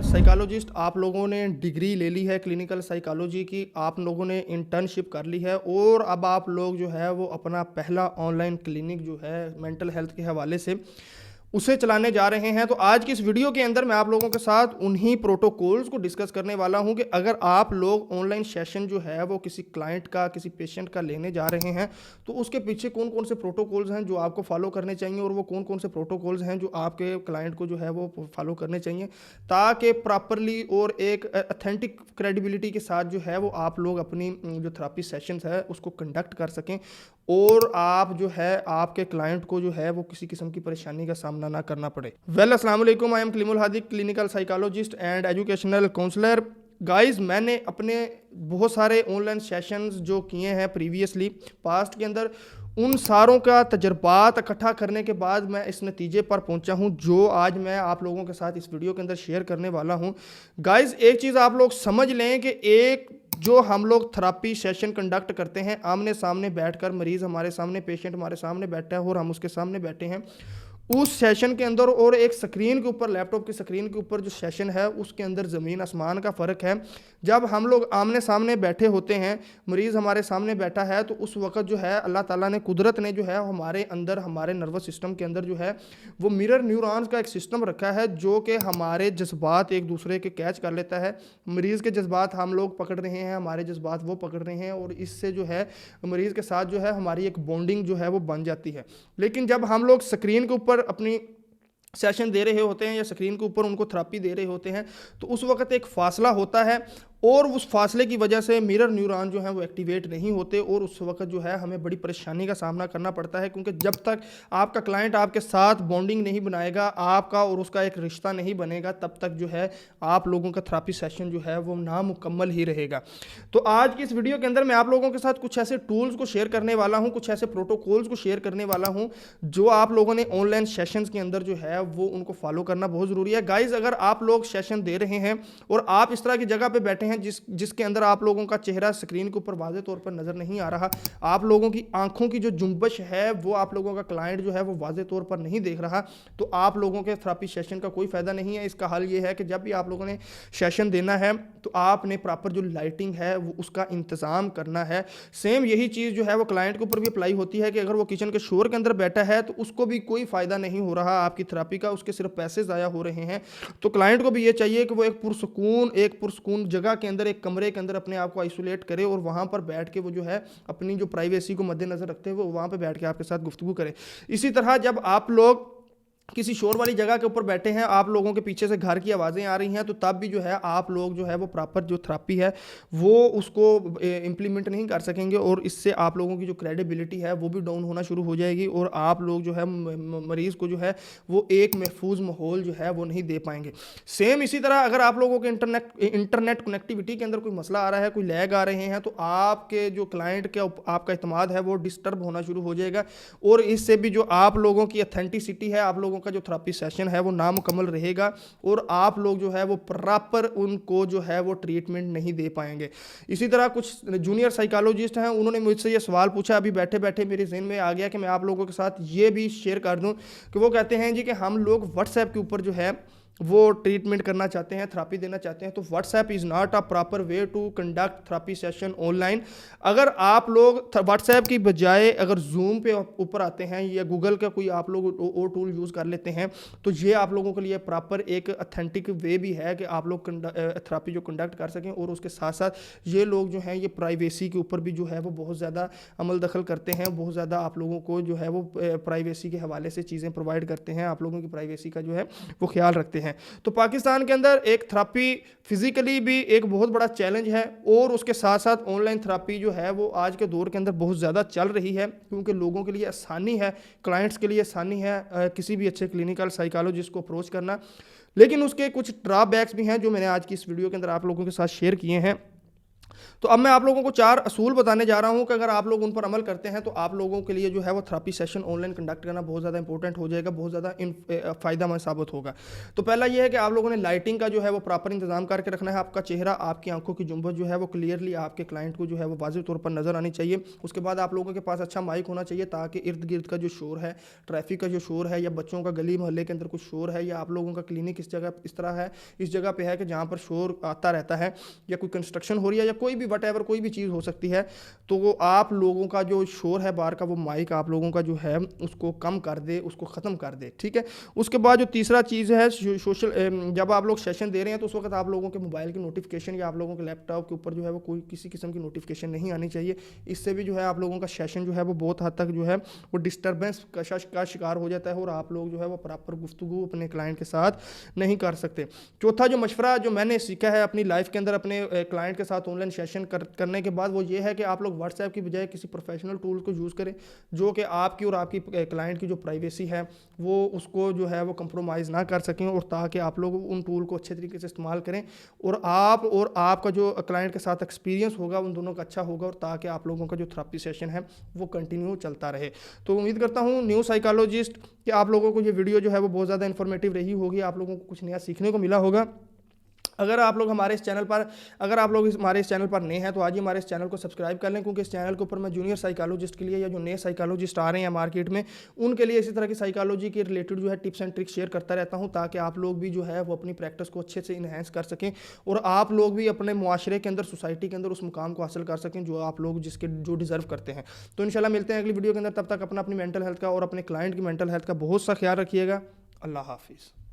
Psychologist आप लोगों ने डिग्री ले ली है क्लिनिकल साइकोलॉजी की, आप लोगों ने इंटर्नशिप कर ली है और अब आप लोग जो है वो अपना पहला ऑनलाइन क्लिनिक जो है मेंटल हेल्थ के हवाले से उसे चलाने जा रहे हैं। तो आज की इस वीडियो के अंदर मैं आप लोगों के साथ उन्हीं प्रोटोकॉल्स को डिस्कस करने वाला हूं कि अगर आप लोग ऑनलाइन सेशन जो है वो किसी क्लाइंट का, किसी पेशेंट का लेने जा रहे हैं तो उसके पीछे कौन कौन से प्रोटोकॉल्स हैं जो आपको फॉलो करने चाहिए और वो कौन कौन से प्रोटोकॉल्स हैं जो आपके क्लाइंट को जो है वो फॉलो करने चाहिए, ताकि प्रॉपरली और एक अथेंटिक क्रेडिबिलिटी के साथ जो है वो आप लोग अपनी जो थेरेपी सेशंस है उसको कंडक्ट कर सकें और आप जो है आपके क्लाइंट को जो है वो किसी किस्म की परेशानी का सामना ना करना पड़े। अस्सलाम वालेकुम, I am Kalimul Hadi, clinical psychologist and educational counsellor. Guys, मैंने अपने बहुत सारे ऑनलाइन सेशंस जो किए हैं प्रीवियसली पास्ट के अंदर, उन सारों का तजर्बात इकट्ठा करने के बाद मैं इस नतीजे पर पहुंचा हूं जो आज मैं आप लोगों के साथ इस वीडियो के अंदर शेयर करने वाला हूं। गाइस, एक चीज़ आप लोग समझ लें कि एक जो हम लोग थेरेपी सेशन कंडक्ट करते हैं आमने सामने बैठकर, मरीज़ हमारे सामने, पेशेंट हमारे सामने बैठा है और हम उसके सामने बैठे हैं, उस सेशन के अंदर और एक स्क्रीन के ऊपर, लैपटॉप की स्क्रीन के ऊपर जो सेशन है उसके अंदर ज़मीन आसमान का फ़र्क है। जब हम लोग आमने सामने बैठे होते हैं, मरीज़ हमारे सामने बैठा है, तो उस वक्त जो है अल्लाह ताला ने, कुदरत ने जो है हमारे अंदर, हमारे नर्वस सिस्टम के अंदर जो है वो मिरर न्यूरॉन्स का एक सिस्टम रखा है जो कि हमारे जज्बात एक दूसरे के कैच कर लेता है। मरीज़ के जज्बात हम लोग पकड़ रहे हैं, हमारे जज्बात वो पकड़ रहे हैं और इससे जो है मरीज़ के साथ जो है हमारी एक बॉन्डिंग जो है वो बन जाती है। लेकिन जब हम लोग स्क्रीन के ऊपर अपनी सेशन दे रहे होते हैं या स्क्रीन के ऊपर उनको थेरेपी दे रहे होते हैं तो उस वक्त एक फासला होता है और उस फासले की वजह से मिरर न्यूरॉन जो है वो एक्टिवेट नहीं होते और उस वक्त जो है हमें बड़ी परेशानी का सामना करना पड़ता है, क्योंकि जब तक आपका क्लाइंट आपके साथ बॉन्डिंग नहीं बनाएगा, आपका और उसका एक रिश्ता नहीं बनेगा, तब तक जो है आप लोगों का थेरेपी सेशन जो है वो नामुकम्मल ही रहेगा। तो आज की इस वीडियो के अंदर मैं आप लोगों के साथ कुछ ऐसे टूल्स को शेयर करने वाला हूँ, कुछ ऐसे प्रोटोकॉल्स को शेयर करने वाला हूँ जो आप लोगों ने ऑनलाइन सेशंस के अंदर जो है वो उनको फॉलो करना बहुत ज़रूरी है। गाइज, अगर आप लोग सेशन दे रहे हैं और आप इस तरह की जगह पे बैठे हैं जिसके अंदर आप लोगों का चेहरा स्क्रीन के ऊपर वाज़े तौर पर नज़र नहीं आ रहा, आप लोगों की आंखों की जो जुम्बश है वो आप लोगों का क्लाइंट जो है वो वाज़े तौर पर नहीं देख रहा, तो आप लोगों के थेरेपी सेशन का कोई फ़ायदा नहीं है। इसका हल ये है कि जब भी आप लोगों ने सेशन देना है तो आपने प्रॉपर जो लाइटिंग है वो उसका इंतज़ाम करना है। सेम यही चीज़ जो है वो क्लाइंट के ऊपर भी अप्लाई होती है कि अगर वो किचन के शोर के अंदर बैठा है तो उसको भी कोई फ़ायदा नहीं हो रहा आपकी थेरेपी का, उसके सिर्फ पैसे ज़ाया हो रहे हैं। तो क्लाइंट को भी ये चाहिए कि वो एक पुरसुकून जगह के अंदर, एक कमरे के अंदर अपने आप को आइसोलेट करे और वहाँ पर बैठ के वो जो है अपनी जो प्राइवेसी को मद्देनज़र रखते हुए वो वहाँ पर बैठ के आपके साथ गुफ्तगू करे। इसी तरह जब आप लोग किसी शोर वाली जगह के ऊपर बैठे हैं, आप लोगों के पीछे से घर की आवाज़ें आ रही हैं, तो तब भी जो है आप लोग जो है वो प्रॉपर जो थेरेपी है वो उसको इम्प्लीमेंट नहीं कर सकेंगे और इससे आप लोगों की जो क्रेडिबिलिटी है वो भी डाउन होना शुरू हो जाएगी और आप लोग जो है मरीज़ को जो है वो एक महफूज माहौल जो है वो नहीं दे पाएंगे। सेम इसी तरह अगर आप लोगों के इंटरनेट कनेक्टिविटी के अंदर कोई मसला आ रहा है, कोई लैग आ रहे हैं, तो आपके जो क्लाइंट के आपका इत्मीनान है वो डिस्टर्ब होना शुरू हो जाएगा और इससे भी जो आप लोगों की अथेंटिसिटी है, आप लोगों का जो थेरेपी सेशन है वो नामुकम्मल रहेगा और आप लोग जो है वो प्रॉपर उनको जो है वो ट्रीटमेंट नहीं दे पाएंगे। इसी तरह कुछ जूनियर साइकोलॉजिस्ट हैं, उन्होंने मुझसे ये सवाल पूछा, अभी बैठे बैठे मेरे ज़हन में आ गया कि मैं आप लोगों के साथ ये भी शेयर कर दूं कि वो कहते हैं जी कि हम लोग व्हाट्सएप के ऊपर जो है वो ट्रीटमेंट करना चाहते हैं, थेरेपी देना चाहते हैं, तो WhatsApp is not a proper way to conduct therapy session online. अगर आप लोग व्हाट्सएप की बजाय अगर जूम पे ऊपर आते हैं या गूगल का कोई आप लोग और टूल यूज़ कर लेते हैं तो ये आप लोगों के लिए प्रॉपर एक अथेंटिक वे भी है कि आप लोग थेरेपी जो कंडक्ट कर सकें और उसके साथ साथ ये लोग जो हैं ये प्राइवेसी के ऊपर भी जो है वो बहुत ज़्यादा अमल दखल करते हैं, बहुत ज़्यादा आप लोगों को जो है वो प्राइवेसी के हवाले से चीज़ें प्रोवाइड करते हैं, आप लोगों की प्राइवेसी का जो है वो ख्याल रखते हैं। तो पाकिस्तान के अंदर एक थेरेपी फिजिकली भी एक बहुत बड़ा चैलेंज है और उसके साथ साथ ऑनलाइन थेरेपी जो है वो आज के दौर के अंदर बहुत ज़्यादा चल रही है, क्योंकि लोगों के लिए आसानी है, क्लाइंट्स के लिए आसानी है किसी भी अच्छे क्लिनिकल साइकोलॉजिस्ट को अप्रोच करना। लेकिन उसके कुछ ड्रॉबैक्स भी हैं जो मैंने आज की इस वीडियो के अंदर आप लोगों के साथ शेयर किए हैं। تو اب میں آپ لوگوں کو 4 اصول بتانے جا رہا ہوں کہ اگر آپ لوگ ان پر عمل کرتے ہیں تو آپ لوگوں کے لیے جو ہے وہ therapy session on line conduct کرنا بہت زیادہ امپورٹنٹ ہو جائے گا، بہت زیادہ فائدہ مند ثابت ہوگا۔ تو پہلا یہ ہے کہ آپ لوگوں نے لائٹنگ کا جو ہے وہ پراپر انتظام کر کے رکھنا ہے، آپ کا چہرہ، آپ کی آنکھوں کی جنبش جو ہے وہ کلیئرلی آپ کے کلائنٹ کو جو ہے وہ واضح طور پر نظر آنی چاہیے۔ اس کے بعد آپ لوگوں کے پاس اچھا مائک ہونا چاہیے تاکہ ارد گرد کا جو شور ہے، ٹریفک کا جو شور ہے، یا بچوں کا گلی محلے کے اندر کچھ شور ہے، یا آپ لوگوں کا کلینک اس طرح ہے، اس جگہ پہ ہے کہ جہاں پر شور آتا رہتا ہے، یا کوئی کنسٹرکشن ہو رہی ہے، یا کوئی بھی وٹ ایور کوئی بھی چیز ہو سکتی ہے، تو وہ آپ لوگوں کا جو شور ہے باہر کا، وہ مائک آپ لوگوں کا جو ہے اس کو کم کر دے، اس کو ختم کر دے، ٹھیک ہے۔ اس کے بعد جو تیسرا چیز ہے جب آپ لوگ سیشن دے رہے ہیں تو اس وقت آپ لوگوں کے موبائل کی نوٹیفیکیشن یا آپ لوگوں کے لیپ ٹاپ کے اوپر جو ہے وہ کوئی کسی قسم کی نوٹیفیکیشن نہیں آنی چاہیے۔ اس سے بھی جو ہے آپ لوگوں کا سیشن جو ہے وہ بہت حد تک جو ہے وہ ڈسٹربنس کا شکار ہو جاتا ہے، اور آپ لوگ جو ہے وہ پراپر گفتگو اپنے کلائنٹ کے ساتھ نہیں کر سکتے۔ چوتھا جو مشورہ جو میں نے سیکھا ہے اپنی لائف کے اندر اپنے کلائنٹ کے ساتھ آن لائن سیشن کرنے کے بعد، وہ یہ ہے کہ آپ لوگ واٹس ایپ کی بجائے کسی پروفیشنل ٹول کو یوز کریں جو کہ آپ کی اور آپ کی کلائنٹ کی جو پرائیویسی ہے وہ اس کو جو ہے وہ کمپرومائز نہ کر سکیں، اور تاکہ آپ لوگ ان ٹول کو اچھے طریقے سے استعمال کریں، اور آپ کا جو کلائنٹ کے ساتھ ایکسپیرینس ہوگا ان دونوں کا اچھا ہوگا، اور تاکہ آپ لوگوں کا جو تھراپی سیشن ہے وہ کنٹینیو چلتا رہے۔ تو امید کرتا ہوں نیو سائیکالوجسٹ کہ آپ لوگوں کو یہ ویڈیو جو ہے وہ بہت زیادہ انفارمیٹیو رہی ہوگی، آپ لوگوں کو کچھ نیا سیکھنے کو ملا ہوگا۔ اگر آپ لوگ ہمارے اس چینل پر نئے ہیں تو آج ہی ہمارے اس چینل کو سبسکرائب کر لیں، کیونکہ اس چینل کے اوپر میں جونیئر سائیکالوجسٹ کے لیے یا جو نئے سائیکالوجسٹ آ رہے ہیں مارکیٹ میں ان کے لیے اسی طرح کی سائیکالوجی کے ریلیٹڈ جو ہے ٹپس اینڈ ٹرکس شیئر کرتا رہتا ہوں، تاکہ آپ لوگ بھی جو ہے وہ اپنی پریکٹس کو اچھے سے انہینس کر سکیں، اور آپ لوگ بھی اپنے معاشرے کے اندر، سوسائٹی کے اندر اس مقام کو حاصل کر سکیں جو آپ لوگ جو ڈیزرو کرتے ہیں۔ تو انشاءاللہ ملتے ہیں اگلی ویڈیو کے اندر، تب تک اپنی مینٹل ہیلتھ کا اور اپنے کلائنٹ کی مینٹل ہیلتھ کا بہت سا خیال رکھیے گا۔ اللہ حافظ۔